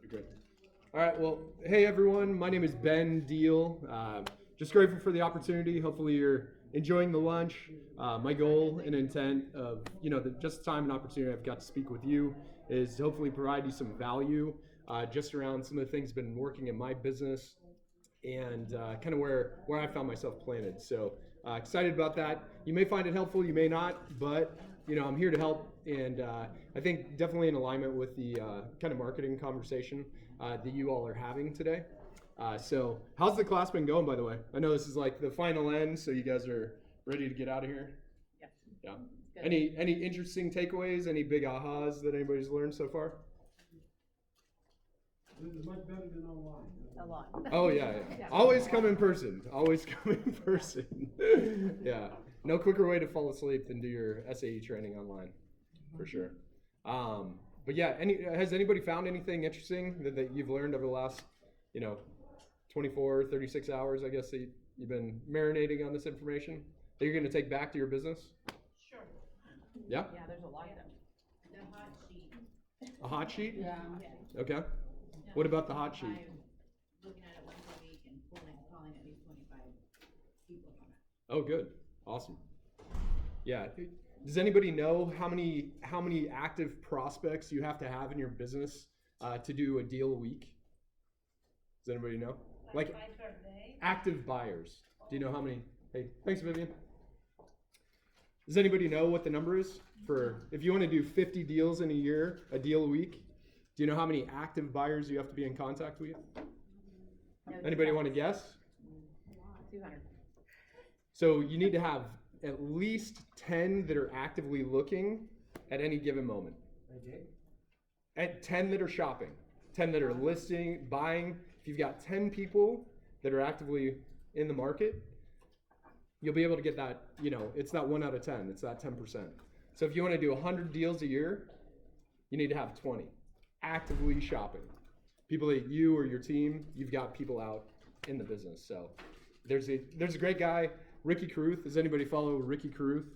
Great. All right. Well, hey everyone. My name is Ben Deal. Just grateful for the opportunity. Hopefully you're enjoying the lunch. My goal and intent of just time and opportunity I've got to speak with you is to hopefully provide you some value just around some of the things been working in my business and kind of where I found myself planted. So excited about that. You may find it helpful, you may not, but I'm here to help, and I think definitely in alignment with the kind of marketing conversation that you all are having today. So how's the class been going, by the way? I know this is like the final end, so you guys are ready to get out of here? Yes. Yeah. Any interesting takeaways, any big ahas that anybody's learned so far? This is much better than online. A lot. Oh yeah. Always come in person. Always come in person. Yeah. No quicker way to fall asleep than do your SAE training online, for sure. But yeah, has anybody found anything interesting that you've learned over the last, 24, 36 hours, I guess, that you've been marinating on this information that you're going to take back to your business? Sure. Yeah? Yeah, there's a lot of them. The hot sheet. A hot sheet? Yeah. Okay. What about the hot sheet? I'm looking at it once a week and calling at least 25 people from it. Oh, good. Awesome. Yeah. Does anybody know how many active prospects you have to have in your business to do a deal a week? Does anybody know? Like per day? active buyers. Do you know how many? Hey, thanks, Vivian. Does anybody know what the number is for if you want to do 50 deals in a year, a deal a week? Do you know how many active buyers you have to be in contact with? No, Anybody want to guess? 200. So you need to have at least 10 that are actively looking at any given moment. At 10 that are shopping, 10 that are listing, buying. If you've got 10 people that are actively in the market, you'll be able to get that, it's that 1 out of 10, it's that 10%. So if you want to do 100 deals a year, you need to have 20 actively shopping. People that you or your team, you've got people out in the business. So there's a great guy, Ricky Caruth. Does anybody follow Ricky Caruth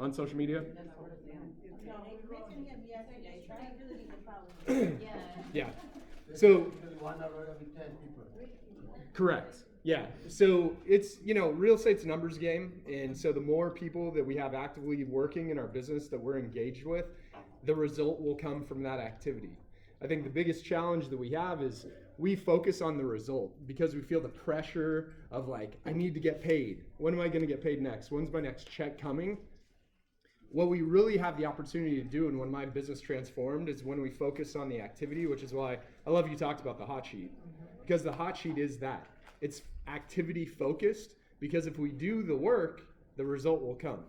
on social media? Yeah. So correct. Yeah. So it's, real estate's a numbers game. And so the more people that we have actively working in our business that we're engaged with, the result will come from that activity. I think the biggest challenge that we have is we focus on the result because we feel the pressure of like, I need to get paid. When am I going to get paid next? When's my next check coming? What we really have the opportunity to do, and when my business transformed, is when we focus on the activity, which is why I love you talked about the hot sheet, because the hot sheet is that. It's activity focused, because if we do the work, the result will come.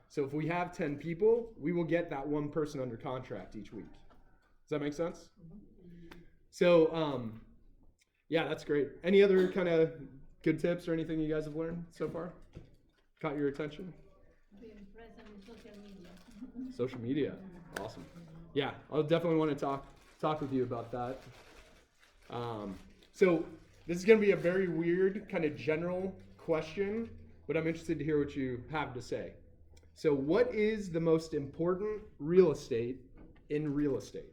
So if we have 10 people, we will get that one person under contract each week. Does that make sense? So, yeah, that's great. Any other kind of good tips or anything you guys have learned so far? Caught your attention? Being present in social media. Social media, awesome. Yeah, I'll definitely want to talk with you about that. So this is going to be a very weird kind of general question, but I'm interested to hear what you have to say. So what is the most important real estate in real estate?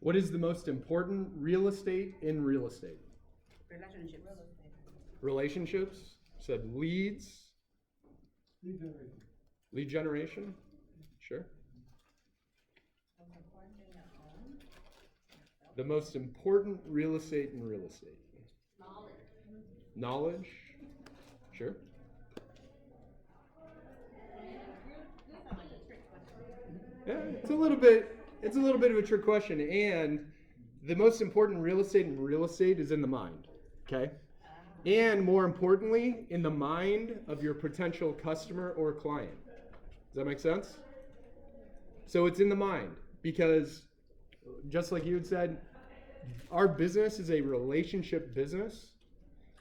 What is the most important real estate in real estate? Relationships. Relationships? Said leads? Lead generation. Lead generation? Sure. The most important real estate in real estate? Knowledge? Sure. Yeah, it's a little bit of a trick question, and the most important real estate in real estate is in the mind, okay? And more importantly, in the mind of your potential customer or client. Does that make sense? So it's in the mind, because just like you had said, our business is a relationship business.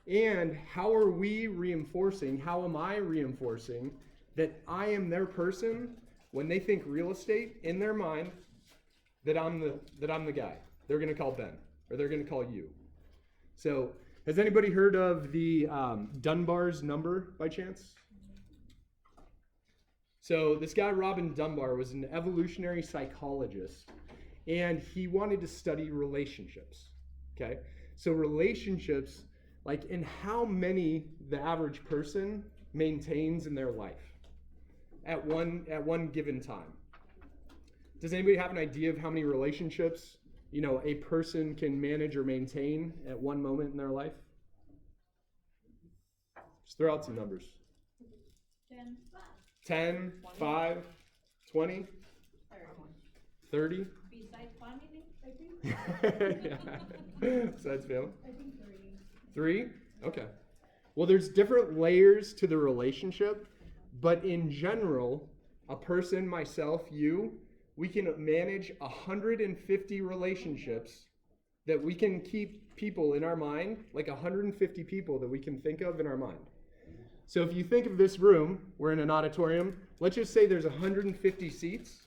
And how are we reinforcing, how am I reinforcing that I am their person when they think real estate in their mind, that I'm the guy they're going to call Ben, or they're going to call you. So has anybody heard of the Dunbar's number by chance? So this guy, Robin Dunbar, was an evolutionary psychologist, and he wanted to study relationships. Okay, so relationships, like in how many the average person maintains in their life at one given time. Does anybody have an idea of how many relationships, a person can manage or maintain at one moment in their life? Just throw out some numbers. 10, 5, 20, 30. Besides family, I think. Yeah. Besides family? I think 3. 3? Okay. Well, there's different layers to the relationship, but in general, a person, myself, you, we can manage 150 relationships that we can keep people in our mind, like 150 people that we can think of in our mind. So if you think of this room, we're in an auditorium, let's just say there's 150 seats,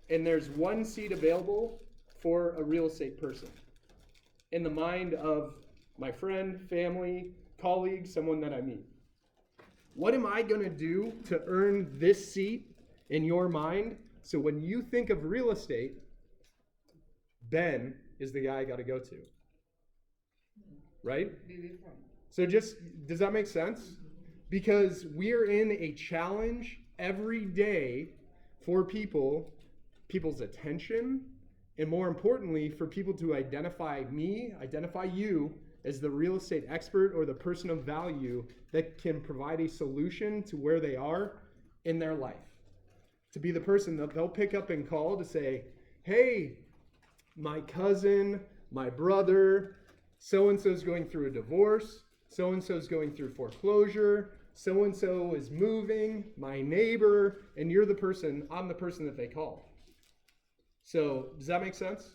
and there's one seat available for a real estate person. In the mind of my friend, family, colleague, someone that I meet. What am I going to do to earn this seat in your mind? So when you think of real estate, Ben is the guy I got to go to. Right? So does that make sense? Because we're in a challenge every day for people's attention, and more importantly, for people to identify you as the real estate expert or the person of value that can provide a solution to where they are in their life. To be the person that they'll pick up and call to say, hey, my cousin, my brother, so-and-so is going through a divorce, so-and-so is going through foreclosure, so-and-so is moving, my neighbor, and I'm the person that they call. So does that make sense?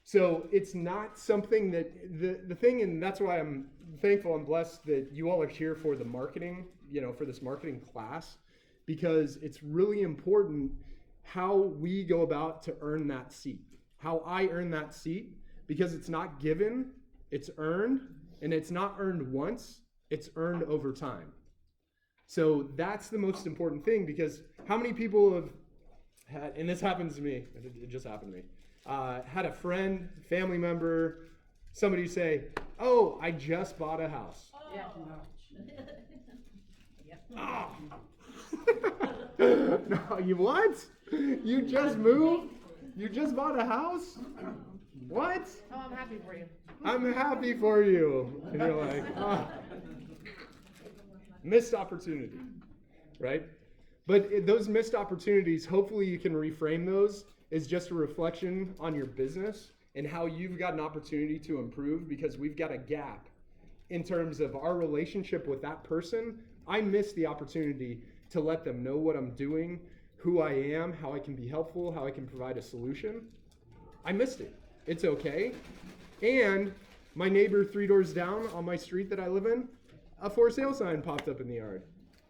So it's not something that, the thing, and that's why I'm thankful and blessed that you all are here for the marketing, for this marketing class, because it's really important how we go about to earn that seat, how I earn that seat, because it's not given, it's earned, and it's not earned once, it's earned over time. So that's the most important thing, because how many people have had, and this happens to me, it just happened to me, had a friend, family member, somebody say, oh, I just bought a house. Oh. No, you what? You just moved? You just bought a house? What? Oh, I'm happy for you. I'm happy for you. And you're like, oh. Missed opportunity, right? But those missed opportunities, hopefully you can reframe those as just a reflection on your business and how you've got an opportunity to improve, because we've got a gap in terms of our relationship with that person. I missed the opportunity to let them know what I'm doing, who I am, how I can be helpful, how I can provide a solution. I missed it. It's okay. And my neighbor 3 doors down on my street that I live in, a for sale sign popped up in the yard.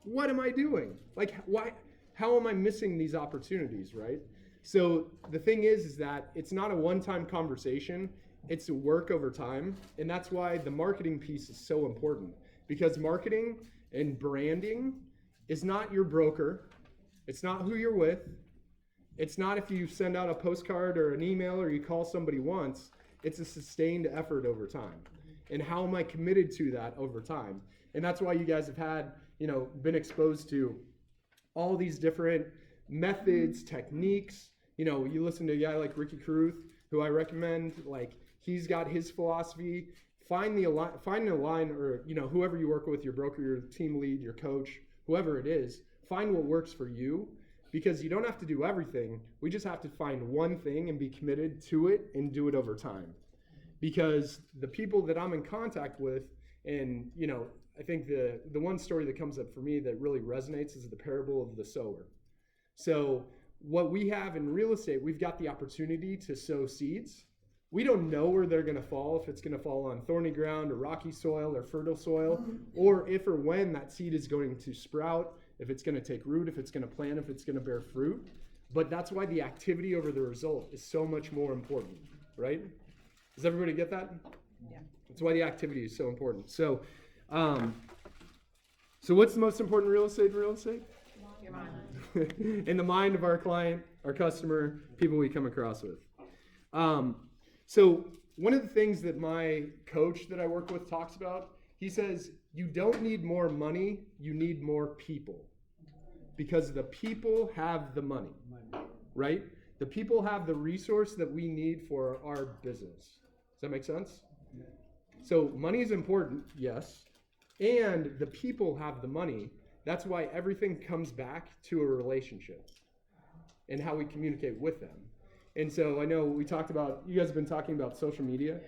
What am I doing? Like, why? How am I missing these opportunities, right? So the thing is that it's not a one-time conversation. It's a work over time. And that's why the marketing piece is so important, because marketing and branding is not your broker. It's not who you're with. It's not if you send out a postcard or an email or you call somebody once. It's a sustained effort over time. And how am I committed to that over time? And that's why you guys have had, been exposed to all these different methods, techniques. You listen to a guy like Ricky Caruth, who I recommend. Like, he's got his philosophy. Find a line, or whoever you work with, your broker, your team lead, your coach, whoever it is. Find what works for you, because you don't have to do everything. We just have to find one thing and be committed to it and do it over time. Because the people that I'm in contact with, and I think the one story that comes up for me that really resonates is the parable of the sower. So what we have in real estate, we've got the opportunity to sow seeds. We don't know where they're going to fall, if it's going to fall on thorny ground or rocky soil or fertile soil, or if or when that seed is going to sprout, if it's going to take root, if it's going to plant, if it's going to bear fruit. But that's why the activity over the result is so much more important, right? Does everybody get that? Yeah. That's why the activity is so important. So what's the most important real estate? Your mind. In the mind of our client, our customer, people we come across with. So one of the things that my coach that I work with talks about, he says, you don't need more money, you need more people. Because the people have the money, right? The people have the resource that we need for our business. Does that make sense? So money is important, yes. And the people have the money. That's why everything comes back to a relationship and how we communicate with them. And so I know we talked about, you guys have been talking about social media.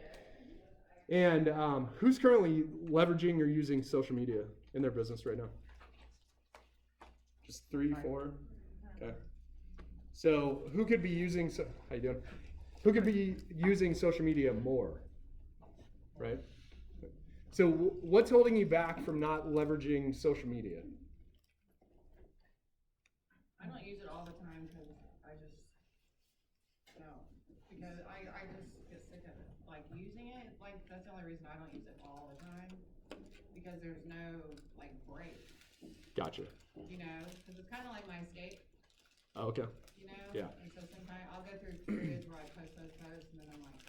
And who's currently leveraging or using social media in their business right now? Just 3, 4? Okay. So who could be using, how you doing? Who could be using social media more, right? So what's holding you back from not leveraging social media? I don't use it all the time because because I just get sick of it. Like using it, like that's the only reason I don't use it all the time because there's no like break. Gotcha. You know, because it's kind of like my escape. Oh, okay. You know. Yeah. And so sometimes I'll go through periods where I post those posts and then I'm like,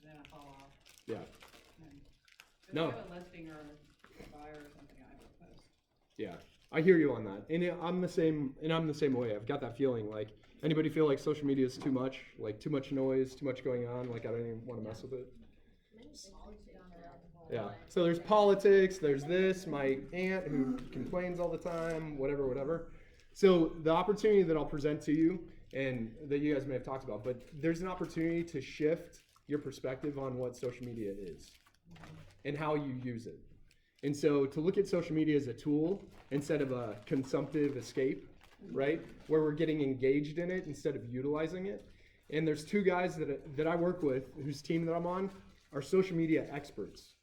and then I fall off. Yeah. And if No. I have a listing or a buyer or something, I will post. Yeah, I hear you on that, and I'm the same way. I've got that feeling. Like, anybody feel like social media is too much, like too much noise, too much going on? Like, I don't even want to mess with it. Yeah. So there's politics. There's this. My aunt who complains all the time. Whatever. So the opportunity that I'll present to you, and that you guys may have talked about, but there's an opportunity to shift your perspective on what social media is and how you use it. And so to look at social media as a tool instead of a consumptive escape, right? Where we're getting engaged in it instead of utilizing it. And there's 2 guys that I work with whose team that I'm on are social media experts.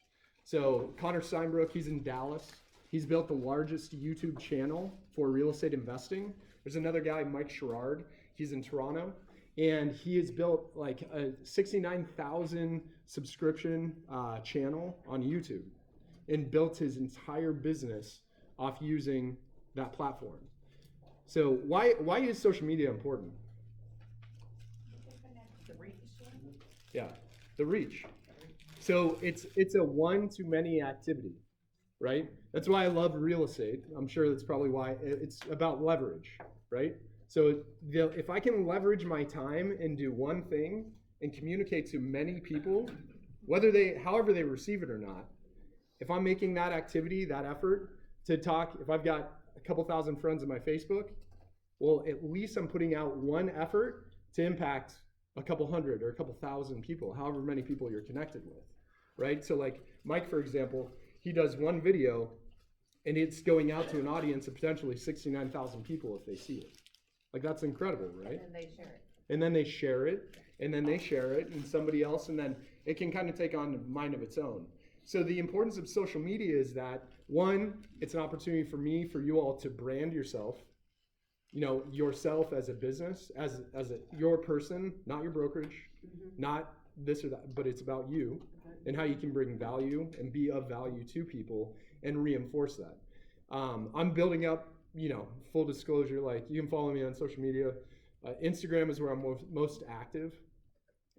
So Connor Steinbrook, he's in Dallas. He's built the largest YouTube channel for real estate investing. There's another guy, Mike Sherrard. He's in Toronto. And he has built like a 69,000 subscription channel on YouTube and built his entire business off using that platform. So why is social media important? The reach. Yeah, the reach. So it's a one-to-many activity, right? That's why I love real estate. I'm sure that's probably why it's about leverage, right? So if I can leverage my time and do one thing and communicate to many people, however they receive it or not, if I'm making that activity, that effort to talk, if I've got a couple thousand friends on my Facebook, well, at least I'm putting out one effort to impact a couple hundred or a couple thousand people, however many people you're connected with, right? So like Mike, for example, he does one video and it's going out to an audience of potentially 69,000 people if they see it. Like that's incredible, right? And they share it. And then they share it, and then they share it, and somebody else, and then it can kind of take on a mind of its own. So the importance of social media is that, one, it's an opportunity for you all to brand yourself, yourself as a business, as your person, not your brokerage, not this or that, but it's about you and how you can bring value and be of value to people and reinforce that. I'm building up, full disclosure, like you can follow me on social media. Instagram is where I'm most active,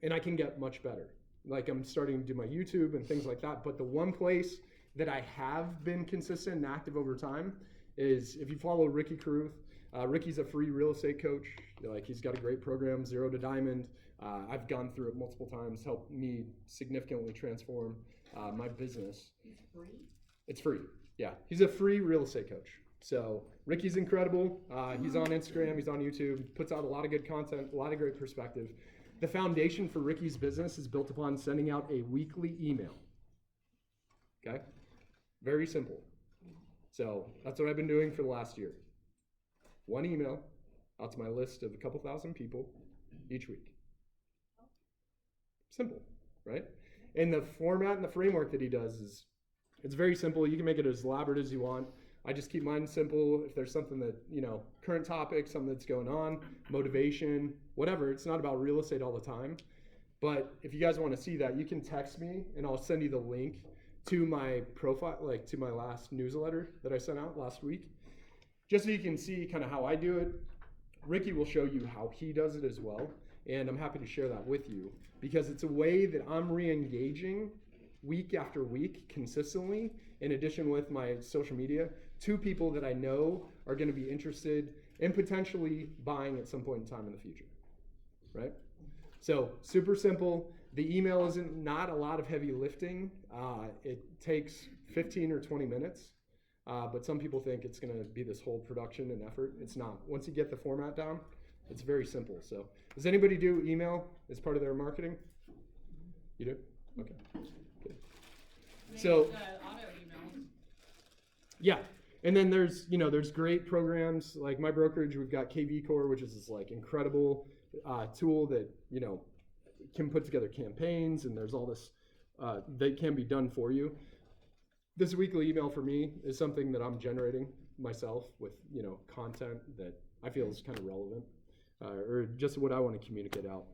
and I can get much better. Like I'm starting to do my YouTube and things like that. But the one place that I have been consistent and active over time is if you follow Ricky Caruth. Ricky's a free real estate coach. Like he's got a great program, 0 to Diamond. I've gone through it multiple times, helped me significantly transform my business. It's free? It's free. Yeah, he's a free real estate coach. So Ricky's incredible. He's on Instagram, he's on YouTube, puts out a lot of good content, a lot of great perspective. The foundation for Ricky's business is built upon sending out a weekly email. Okay? Very simple. So that's what I've been doing for the last year. One email out to my list of a couple thousand people each week. Simple, right? And the format and the framework that he does it's very simple. You can make it as elaborate as you want. I just keep mine simple. If there's something that, current topic, something that's going on, motivation, whatever. It's not about real estate all the time. But if you guys want to see that, you can text me and I'll send you the link to my profile, like to my last newsletter that I sent out last week. Just so you can see kind of how I do it, Ricky will show you how he does it as well, and I'm happy to share that with you because it's a way that I'm re-engaging week after week consistently, in addition with my social media, to people that I know are going to be interested in potentially buying at some point in time in the future, right? So super simple. The email isn't not a lot of heavy lifting. It takes 15 or 20 minutes, but some people think it's going to be this whole production and effort. It's not. Once you get the format down, it's very simple. So does anybody do email as part of their marketing? You do? Okay. Good. So Auto emails. yeah. And then there's great programs like my brokerage. We've got KV Core, which is this like incredible tool that can put together campaigns, and there's all this that can be done for you. This weekly email for me is something that I'm generating myself with content that I feel is kind of relevant or just what I want to communicate out.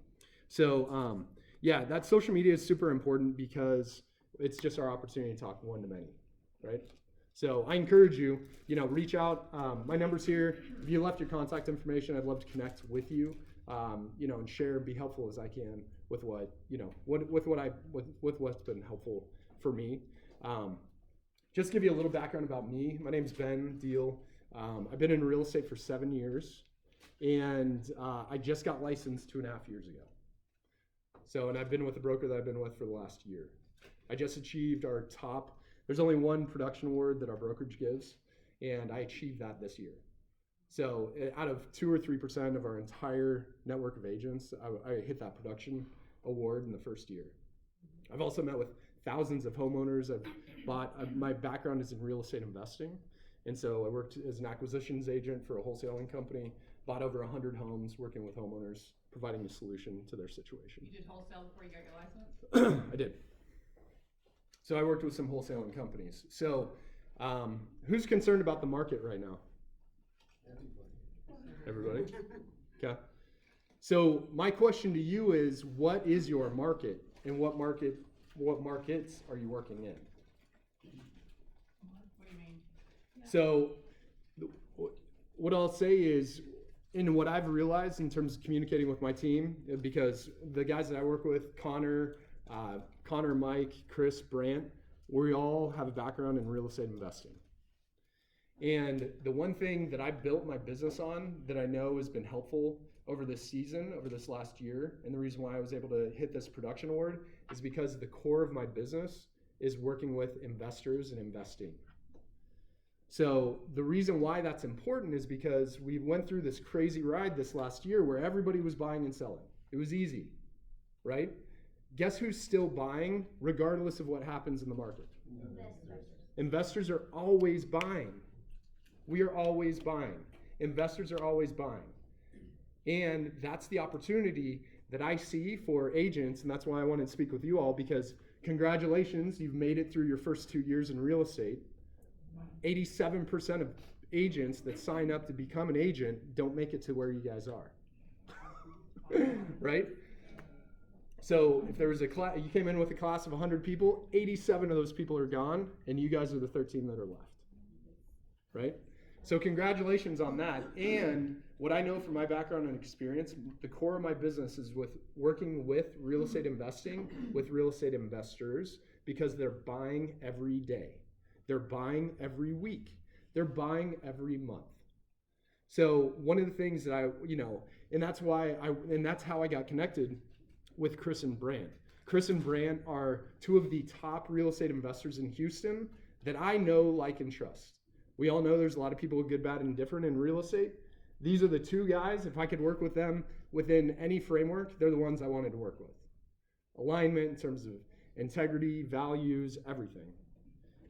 So yeah, that social media is super important because it's just our opportunity to talk one to many, right? So I encourage you, reach out. My number's here. If you left your contact information, I'd love to connect with you, and share, be helpful as I can with what's been helpful for me. Just give you a little background about me. My name's Ben Deal. I've been in real estate for 7 years, and I just got licensed 2.5 years ago. So, and I've been with the broker that I've been with for the last year. I just achieved our top. There's only one production award that our brokerage gives, and I achieved that this year. So out of 2 or 3% of our entire network of agents, I hit that production award in the first year. I've also met with thousands of homeowners. My background is in real estate investing, and so I worked as an acquisitions agent for a wholesaling company, bought over 100 homes, working with homeowners, providing a solution to their situation. You did wholesale before you got your license? I did. So I worked with some wholesaling companies. So who's concerned about the market right now? Everybody? Okay. So my question to you is, what is your market, and what markets are you working in? What do you mean? So what I'll say is, in what I've realized in terms of communicating with my team, because the guys that I work with, Connor, Mike, Chris, Brant, we all have a background in real estate investing. And the one thing that I built my business on that I know has been helpful over this season, over this last year, and the reason why I was able to hit this production award is because the core of my business is working with investors and investing. So the reason why that's important is because we went through this crazy ride this last year where everybody was buying and selling. It was easy, right? Guess who's still buying regardless of what happens in the market? Investors are always buying. We are always buying. Investors are always buying. And that's the opportunity that I see for agents, and that's why I wanted to speak with you all, because congratulations, you've made it through your first 2 years in real estate. 87% of agents that sign up to become an agent don't make it to where you guys are. Right? So if there was a class, you came in with a class of 100 people, 87 of those people are gone, and you guys are the 13 that are left. Right? So congratulations on that. And what I know from my background and experience, the core of my business is with working with real estate investing, with real estate investors, because they're buying every day. They're buying every week. They're buying every month. So one of the things that and that's how I got connected with Chris and Brant. Chris and Brant are two of the top real estate investors in Houston that I know, like, and trust. We all know there's a lot of people good, bad, and indifferent in real estate. These are the two guys, if I could work with them within any framework, they're the ones I wanted to work with. Alignment in terms of integrity, values, everything.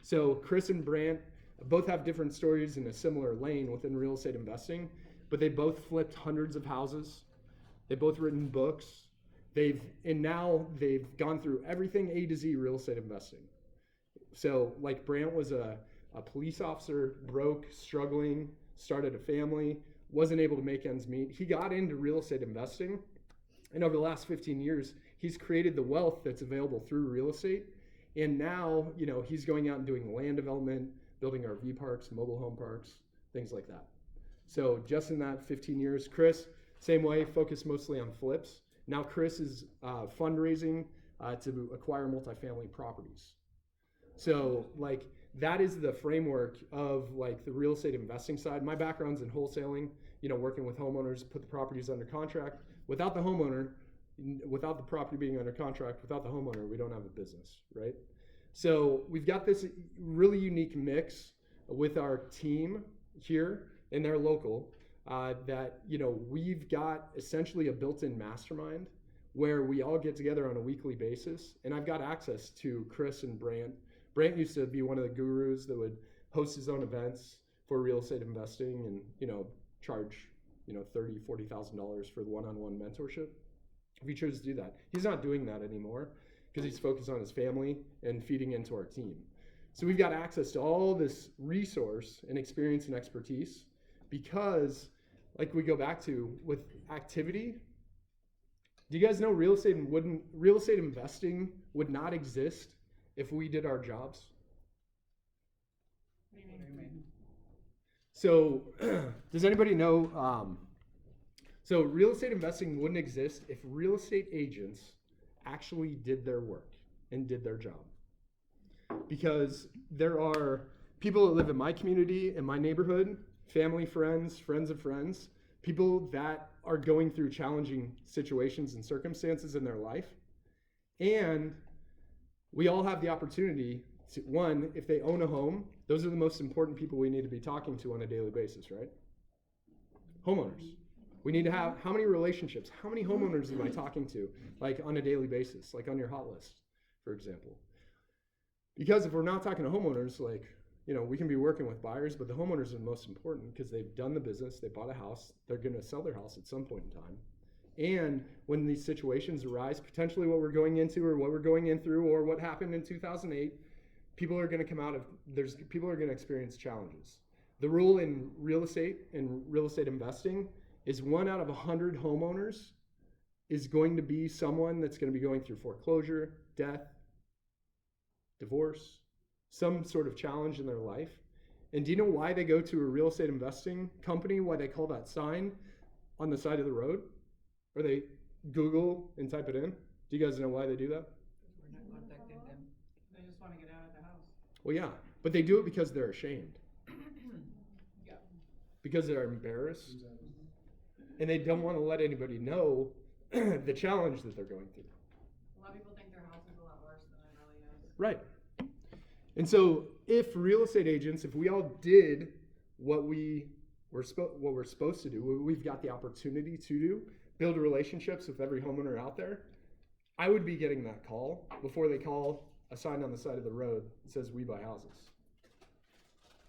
So Chris and Brant both have different stories in a similar lane within real estate investing, but they both flipped hundreds of houses. They've both written books. Now they've gone through everything A to Z real estate investing. So like Brant was a police officer, broke, struggling, started a family, wasn't able to make ends meet. He got into real estate investing, and over the last 15 years, he's created the wealth that's available through real estate. And now, he's going out and doing land development, building RV parks, mobile home parks, things like that. So just in that 15 years, Chris, same way, focused mostly on flips. Now Chris is fundraising to acquire multifamily properties. So like that is the framework of like the real estate investing side. My background's in wholesaling, working with homeowners, put the properties under contract. Without the homeowner, without the property being under contract, without the homeowner, we don't have a business, right? So we've got this really unique mix with our team here, and they're local, that we've got essentially a built-in mastermind where we all get together on a weekly basis, and I've got access to Chris and Brant. Brant used to be one of the gurus that would host his own events for real estate investing and charge $30,000-$40,000 for the one-on-one mentorship if he chose to do that. He's not doing that anymore because he's focused on his family and feeding into our team. So we've got access to all this resource and experience and expertise because, like we go back to with activity, do you guys know real estate investing would not exist if we did our jobs? What do you mean? So does anybody know, so real estate investing wouldn't exist if real estate agents actually did their work and did their job. Because there are people that live in my community, in my neighborhood, family, friends of friends, people that are going through challenging situations and circumstances in their life. And we all have the opportunity to, one, if they own a home, those are the most important people we need to be talking to on a daily basis, right? Homeowners. We need to have, how many relationships, how many homeowners am I talking to, like on a daily basis, like on your hot list, for example? Because if we're not talking to homeowners, like, we can be working with buyers, but the homeowners are the most important because they've done the business, they bought a house, they're going to sell their house at some point in time. And when these situations arise, potentially what we're going into or what we're going in through or what happened in 2008, people are going to come out of, people are going to experience challenges. The rule in real estate and real estate investing is 1 out of 100 homeowners is going to be someone that's going to be going through foreclosure, death, divorce, some sort of challenge in their life. And do you know why they go to a real estate investing company, why they call that sign on the side of the road? Or they Google and type it in? Do you guys know why they do that? We're not contacting them. They just want to get out of the house. Well, yeah, but they do it because they're ashamed. Yeah. Because they're embarrassed. And they don't want to let anybody know the challenge that they're going through. A lot of people think their house is a lot worse than it really is. Right. And so if real estate agents, if we all did what we're supposed to do, what we've got the opportunity to do, build relationships with every homeowner out there, I would be getting that call before they call a sign on the side of the road that says we buy houses.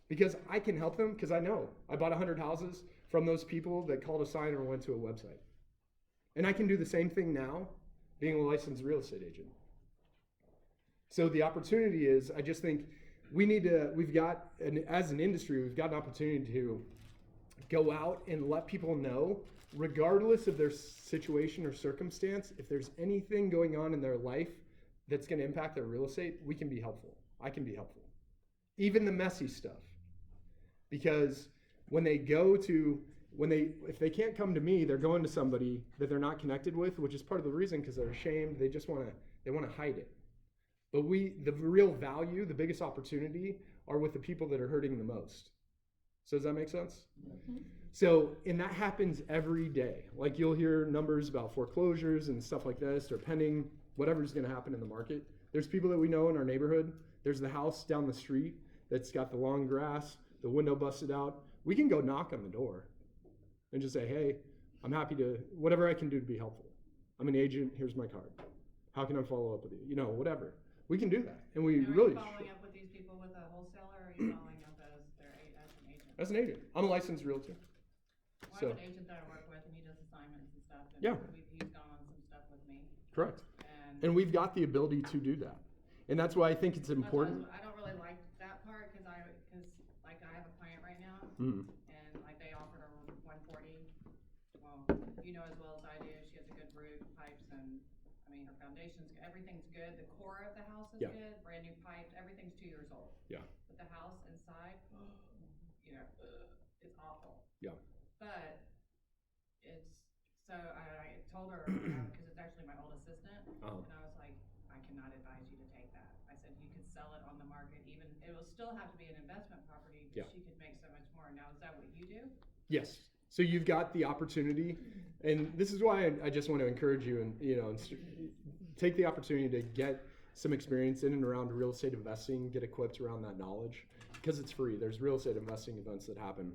Because I can help them because I know I bought 100 houses from those people that called a sign or went to a website. And I can do the same thing now being a licensed real estate agent. So the opportunity is, I just think as an industry, we've got an opportunity to go out and let people know, regardless of their situation or circumstance, if there's anything going on in their life that's going to impact their real estate, we can be helpful. I can be helpful. Even the messy stuff. Because if they can't come to me, they're going to somebody that they're not connected with, which is part of the reason because they're ashamed. They just want to hide it. But the real value, the biggest opportunity are with the people that are hurting the most. So does that make sense? Mm-hmm. So, and that happens every day. Like you'll hear numbers about foreclosures and stuff like this, or pending, whatever's going to happen in the market. There's people that we know in our neighborhood. There's the house down the street that's got the long grass, the window busted out. We can go knock on the door and just say, hey, I'm happy to, whatever I can do to be helpful. I'm an agent, here's my card. How can I follow up with you? Whatever. We can do that. And we Now, really are you following up with these people with a wholesaler, or are you following up as an agent? As an agent. I'm a licensed realtor. Well, So. I have an agent that I work with, and he does assignments and stuff. And Yeah. he's gone on some stuff with me. Correct. And And we've got the ability to do that. And that's why I think it's important. I don't really like that part because I have a client right now, Mm. and like they offered her 140. Well, as well as I do, she has a good roof, pipes, and her foundation's, everything's good. The core of the house is Yeah. good, brand new pipes, everything's 2 years old. Yeah. But the house inside, it's awful. Yeah. But I told her, because it's actually my old assistant, Oh. and I was like, I cannot advise you to take that. I said, you could sell it on the market, even, it will still have to be an investment property, Yeah. but she could make so much more. Now, is that what you do? Yes. So you've got the opportunity, and this is why I just want to encourage you and take the opportunity to get some experience in and around real estate investing, get equipped around that knowledge, because it's free. There's real estate investing events that happen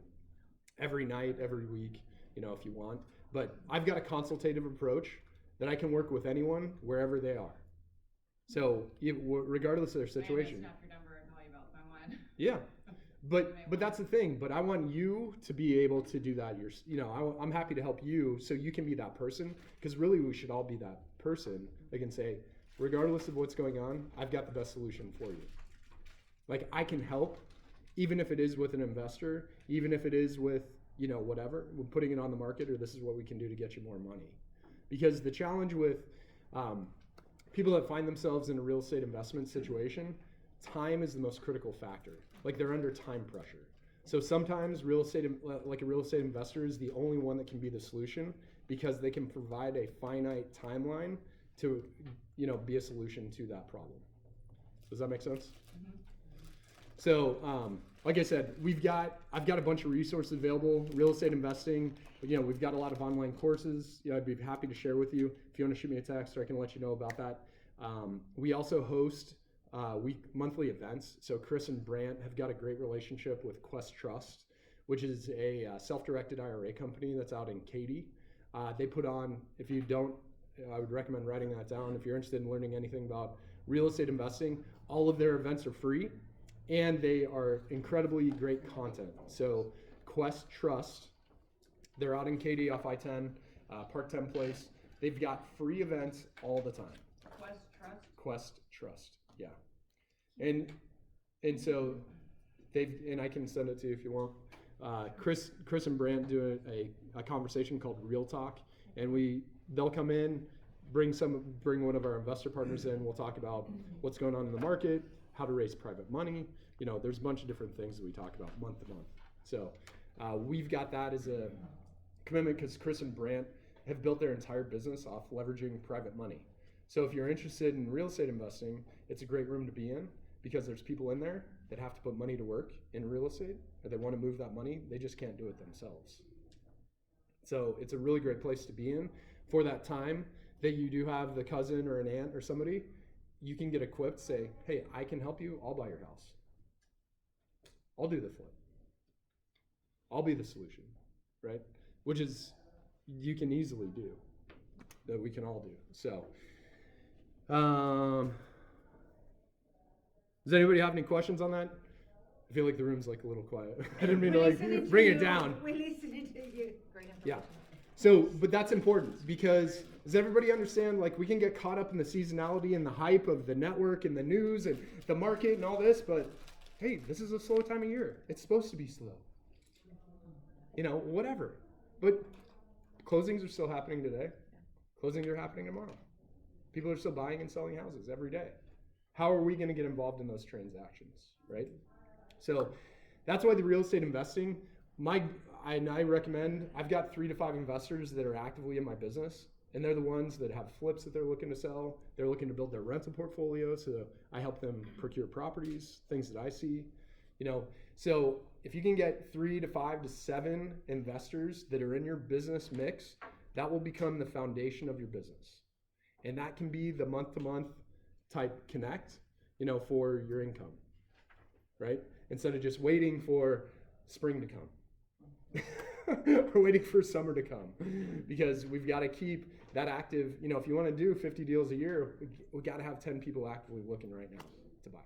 every night, every week, if you want. But I've got a consultative approach that I can work with anyone wherever they are. So regardless of their situation. Snap your number and call you about someone. Yeah. But that's the thing. But I want you to be able to do that. I'm happy to help you so you can be that person, because really we should all be that person that can say, regardless of what's going on, I've got the best solution for you. Like, I can help, even if it is with an investor, even if it is with, whatever, we're putting it on the market, or this is what we can do to get you more money. Because the challenge with people that find themselves in a real estate investment situation, time is the most critical factor. Like, they're under time pressure. So sometimes a real estate investor is the only one that can be the solution, because they can provide a finite timeline to, be a solution to that problem. Does that make sense? Mm-hmm. So, like I said, I've got a bunch of resources available, real estate investing. We've got a lot of online courses. I'd be happy to share with you. If you want to shoot me a text, or I can let you know about that. We also host monthly events. So Chris and Brant have got a great relationship with Quest Trust, which is a self-directed IRA company that's out in Katy. They put on, if you don't, I would recommend writing that down. If you're interested in learning anything about real estate investing, all of their events are free, and they are incredibly great content. So Quest Trust, they're out in Katy off I-10, Park 10 Place. They've got free events all the time. Quest Trust? Quest Trust, yeah. And so and I can send it to you if you want. Chris and Brant do a conversation called Real Talk, and they'll come in, bring one of our investor partners in. We'll talk about what's going on in the market, how to raise private money. There's a bunch of different things that we talk about month to month. So we've got that as a commitment, because Chris and Brant have built their entire business off leveraging private money. So if you're interested in real estate investing, it's a great room to be in, because there's people in there that have to put money to work in real estate, or they want to move that money. They just can't do it themselves. So it's a really great place to be in. For that time that you do have the cousin or an aunt or somebody, you can get equipped, say, hey, I can help you. I'll buy your house. I'll do the flip. I'll be the solution, right? Which is, you can easily do, that we can all do. So, does anybody have any questions on that? I feel like the room's like a little quiet. I didn't mean to bring it down. We're listening to you. Great information. Yeah. So, but that's important, because does everybody understand, like, we can get caught up in the seasonality and the hype of the network and the news and the market and all this, but hey, this is a slow time of year. It's supposed to be slow. Whatever. But closings are still happening today. Closings are happening tomorrow. People are still buying and selling houses every day. How are we going to get involved in those transactions, right? So that's why the real estate investing, I recommend, I've got 3 to 5 investors that are actively in my business, and they're the ones that have flips that they're looking to sell. They're looking to build their rental portfolio, so I help them procure properties, things that I see. So if you can get 3 to 5 to 7 investors that are in your business mix, that will become the foundation of your business. And that can be the month-to-month type connect, for your income, right? Instead of just waiting for spring to come. Or waiting for summer to come, because we've got to keep that active. If you want to do 50 deals a year, we got to have 10 people actively looking right now to buy,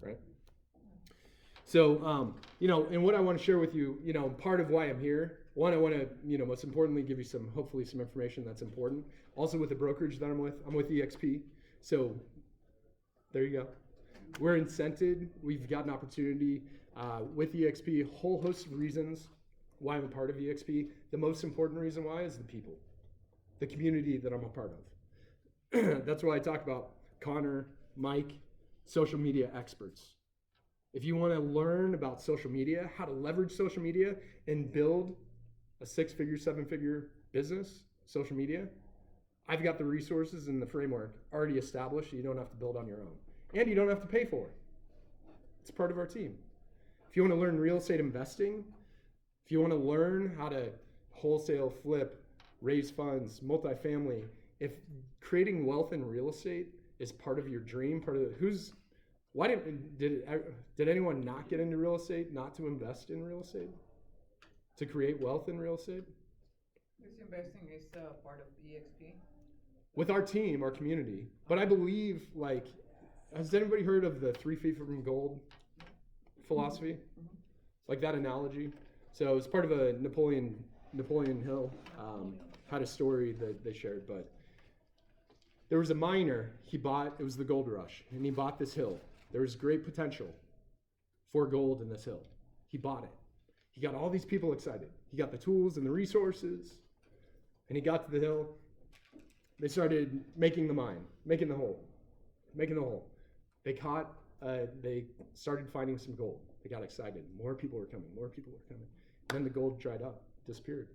right? So, and what I want to share with you, part of why I'm here, one, I want to, most importantly, give you hopefully some information that's important. Also with the brokerage that I'm with EXP. So there you go. We're incented. We've got an opportunity with EXP, a whole host of reasons why I'm a part of EXP. The most important reason why is the people, the community that I'm a part of. That's why I talk about Connor, Mike, social media experts. If you want to learn about social media, how to leverage social media and build a 6-figure, 7-figure business, social media, I've got the resources and the framework already established. You don't have to build on your own. And you don't have to pay for it. It's part of our team. If you want to learn real estate investing, if you want to learn how to wholesale, flip, raise funds, multifamily, if creating wealth in real estate is part of your dream, did anyone not get into real estate, not to invest in real estate? To create wealth in real estate? This investing is part of EXP. With our team, our community. But I believe, has anybody heard of the 3 feet from gold philosophy? Like that analogy. So it's part of a Napoleon Hill had a story that they shared, but there was a miner it was the gold rush, and he bought this hill. There was great potential for gold in this hill. He bought it. He got all these people excited. He got the tools and the resources, and he got to the hill. They started making the mine, making the hole. They started finding some gold. They got excited. More people were coming. And then the gold dried up, disappeared.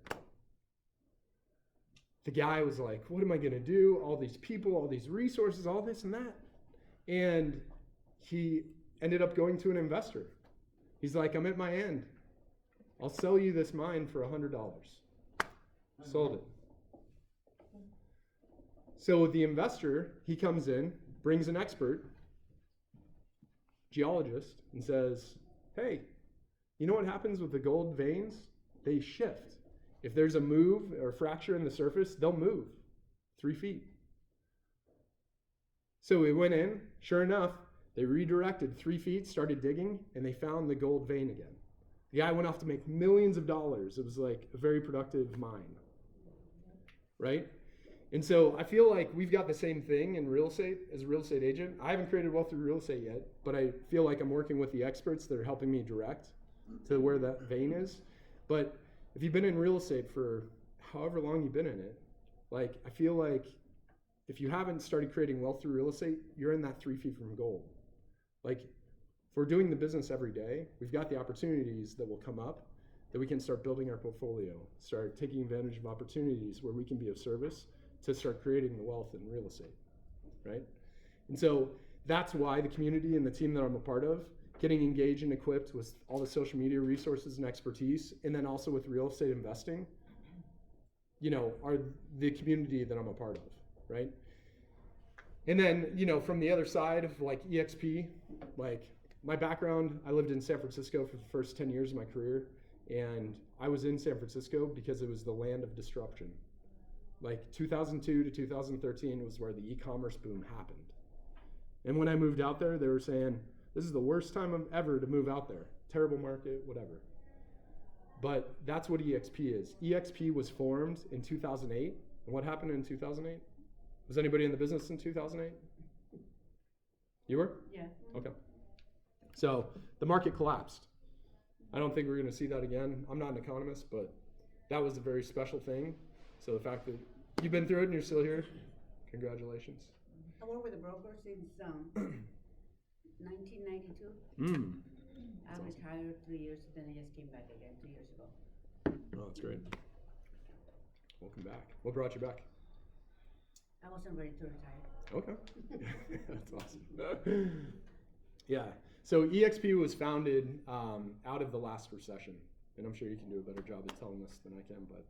The guy was like, what am I going to do? All these people, all these resources, all this and that. And he ended up going to an investor. He's like, I'm at my end. I'll sell you this mine for $100. Sold it. So the investor, he comes in, brings an expert, geologist, and says, hey, you know what happens with the gold veins? They shift. If there's a move or fracture in the surface, they'll move 3 feet. So we went in, sure enough, they redirected 3 feet, started digging, and they found the gold vein again. The guy went off to make millions of dollars. It was like a very productive mine, right? And so I feel like we've got the same thing in real estate as a real estate agent. I haven't created wealth through real estate yet, but I feel like I'm working with the experts that are helping me direct to where that vein is. But if you've been in real estate for however long you've been in it, I feel like if you haven't started creating wealth through real estate, you're in that 3 feet from gold. If we're doing the business every day, we've got the opportunities that will come up that we can start building our portfolio, start taking advantage of opportunities where we can be of service to start creating the wealth in real estate, right? And so that's why the community and the team that I'm a part of, getting engaged and equipped with all the social media resources and expertise, and then also with real estate investing, are the community that I'm a part of, right? And then, from the other side of EXP, my background, I lived in San Francisco for the first 10 years of my career, and I was in San Francisco because it was the land of disruption. 2002 to 2013 was where the e-commerce boom happened. And when I moved out there, they were saying, this is the worst time ever to move out there. Terrible market, whatever. But that's what EXP is. EXP was formed in 2008. And what happened in 2008? Was anybody in the business in 2008? You were? Yeah. Okay. So the market collapsed. I don't think we're going to see that again. I'm not an economist, but that was a very special thing. So the fact that you've been through it and you're still here, congratulations. I worked with a broker since 1992. I retired 3 years, then I just came back again 2 years ago. Oh, that's great. Welcome back. What brought you back? I wasn't ready to retire. Okay. That's awesome. Yeah. So EXP was founded out of the last recession, and I'm sure you can do a better job of telling this than I can, but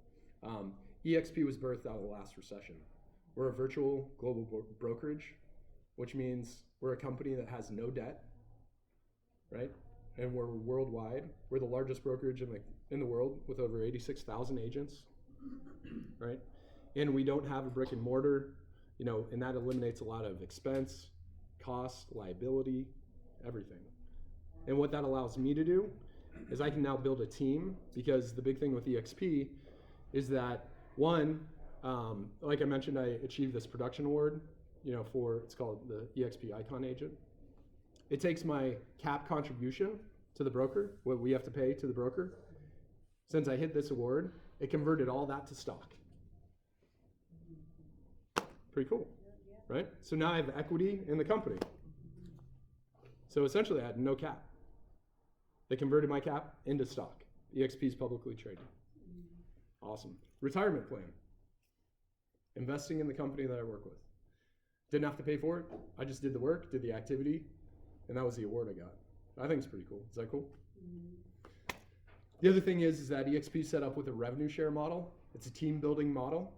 EXP was birthed out of the last recession. We're a virtual global brokerage, which means we're a company that has no debt, right? And we're worldwide. We're the largest brokerage in the world with over 86,000 agents, right? And we don't have a brick and mortar, and that eliminates a lot of expense, cost, liability, everything. And what that allows me to do is I can now build a team, because the big thing with EXP is that, one, like I mentioned, I achieved this production award, it's called the EXP Icon Agent. It takes my cap contribution to the broker, what we have to pay to the broker. Since I hit this award, it converted all that to stock. Pretty cool, right? So now I have equity in the company. So essentially I had no cap. They converted my cap into stock. EXP is publicly traded. Awesome. Retirement plan. Investing in the company that I work with. Didn't have to pay for it. I just did the work, did the activity, and that was the award I got. I think it's pretty cool. Is that cool? The other thing is that EXP set up with a revenue share model. It's a team building model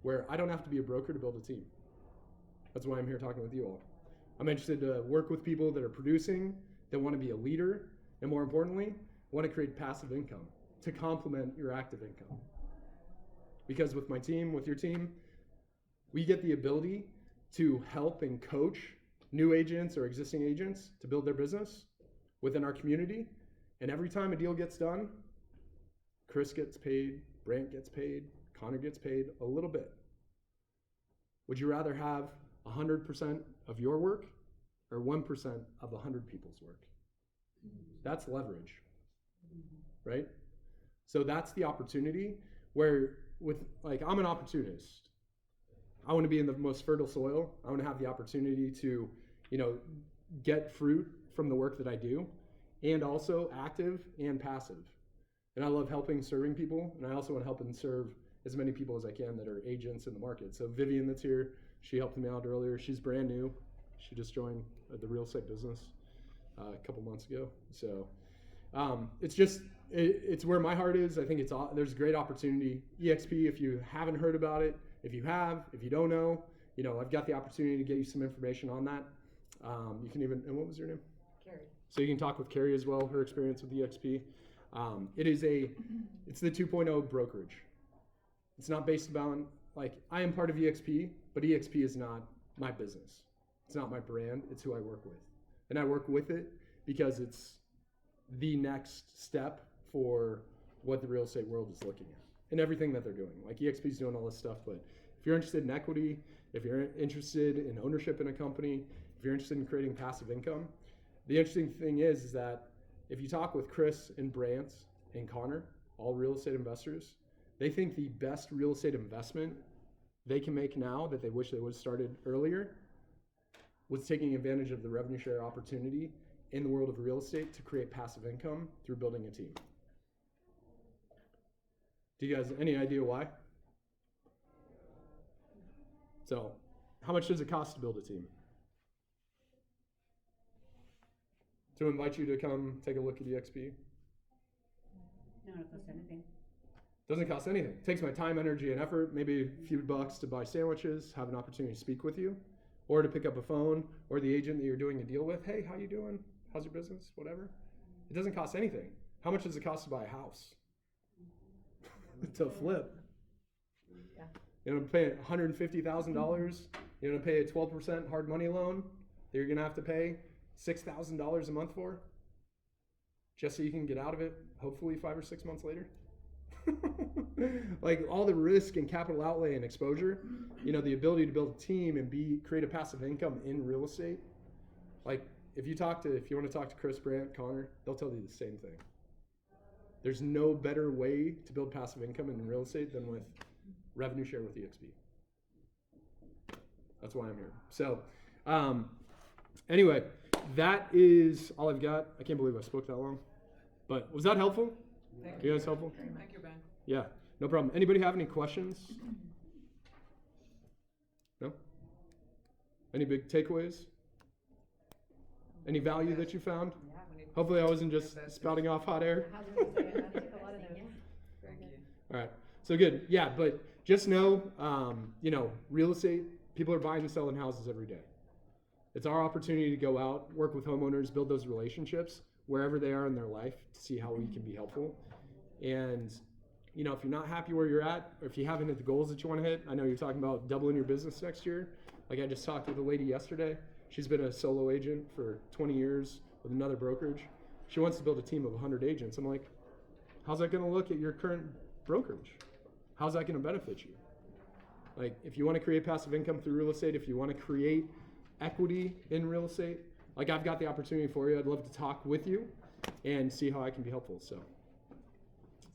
where I don't have to be a broker to build a team. That's why I'm here talking with you all. I'm interested to work with people that are producing, that want to be a leader, and more importantly, want to create passive income to complement your active income. Because with my team, with your team, we get the ability to help and coach new agents or existing agents to build their business within our community. And every time a deal gets done, Chris gets paid, Brant gets paid, Connor gets paid a little bit. Would you rather have 100% of your work or 1% of 100 people's work? That's leverage, right? So that's the opportunity where I'm an opportunist. I want to be in the most fertile soil. I want to have the opportunity to, get fruit from the work that I do, and also active and passive. And I love helping, serving people, and I also want to help and serve as many people as I can that are agents in the market. So Vivian that's here, she helped me out earlier. She's brand new. She just joined the real estate business a couple months ago. So it's where my heart is. I think there's great opportunity. EXP, if you haven't heard about it, if you don't know, I've got the opportunity to get you some information on that. You can even, and what was your name? Carrie. So you can talk with Carrie as well, her experience with EXP. It's the 2.0 brokerage. It's not based on, I am part of EXP, but EXP is not my business. It's not my brand, it's who I work with. And I work with it because it's the next step for what the real estate world is looking at and everything that they're doing. EXP is doing all this stuff, but if you're interested in equity, if you're interested in ownership in a company, if you're interested in creating passive income, the interesting thing is that if you talk with Chris and Brant and Connor, all real estate investors, they think the best real estate investment they can make now that they wish they would have started earlier was taking advantage of the revenue share opportunity in the world of real estate to create passive income through building a team. Do you guys any idea why? So, how much does it cost to build a team? To invite you to come take a look at EXP? No, it costs anything. Doesn't cost anything. It takes my time, energy, and effort, maybe a few bucks to buy sandwiches, have an opportunity to speak with you, or to pick up a phone, or the agent that you're doing a deal with. Hey, how you doing? How's your business? Whatever. It doesn't cost anything. How much does it cost to buy a house? To flip. Yeah. You're gonna pay $150,000. You're gonna pay a 12% hard money loan that you're gonna have to pay $6,000 a month for, just so you can get out of it, hopefully 5 or 6 months later. All the risk and capital outlay and exposure, the ability to build a team and create a passive income in real estate. If you want to talk to Chris, Brant, Connor, they'll tell you the same thing. There's no better way to build passive income in real estate than with revenue share with EXP. That's why I'm here. So, anyway, that is all I've got. I can't believe I spoke that long. But was that helpful? Thank You guys helpful? Thank you, Ben. Yeah, no problem. Anybody have any questions? No? Any big takeaways? Any value that you found? Hopefully I wasn't just spouting off hot air. Thank you. All right, so good. Yeah, but just know, real estate, people are buying and selling houses every day. It's our opportunity to go out, work with homeowners, build those relationships wherever they are in their life to see how we can be helpful. And, if you're not happy where you're at, or if you haven't hit the goals that you want to hit, I know you're talking about doubling your business next year. I just talked with a lady yesterday. She's been a solo agent for 20 years with another brokerage. She wants to build a team of 100 agents. I'm like, how's that going to look at your current brokerage? How's that going to benefit you? If you want to create passive income through real estate, if you want to create equity in real estate, I've got the opportunity for you. I'd love to talk with you and see how I can be helpful. So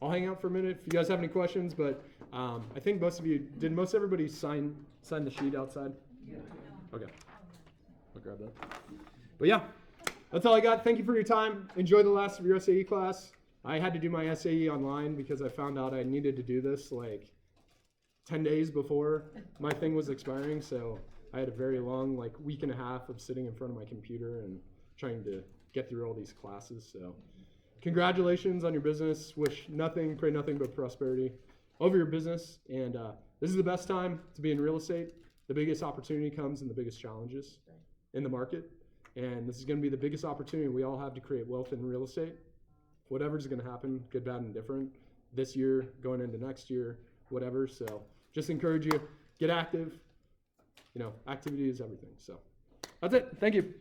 I'll hang out for a minute if you guys have any questions, but I think most everybody sign the sheet outside? Yeah. Okay. I'll grab that. But yeah, that's all I got. Thank you for your time. Enjoy the last of your SAE class. I had to do my SAE online because I found out I needed to do this like 10 days before my thing was expiring. So I had a very long, like, week and a half of sitting in front of my computer and trying to get through all these classes. So congratulations on your business. Wish nothing, pray nothing but prosperity over your business. And this is the best time to be in real estate. The biggest opportunity comes in the biggest challenges in the market. And this is going to be the biggest opportunity we all have to create wealth in real estate. Whatever's going to happen, good, bad, and different, this year, going into next year, whatever. So just encourage you, get active. You know, activity is everything. So that's it. Thank you.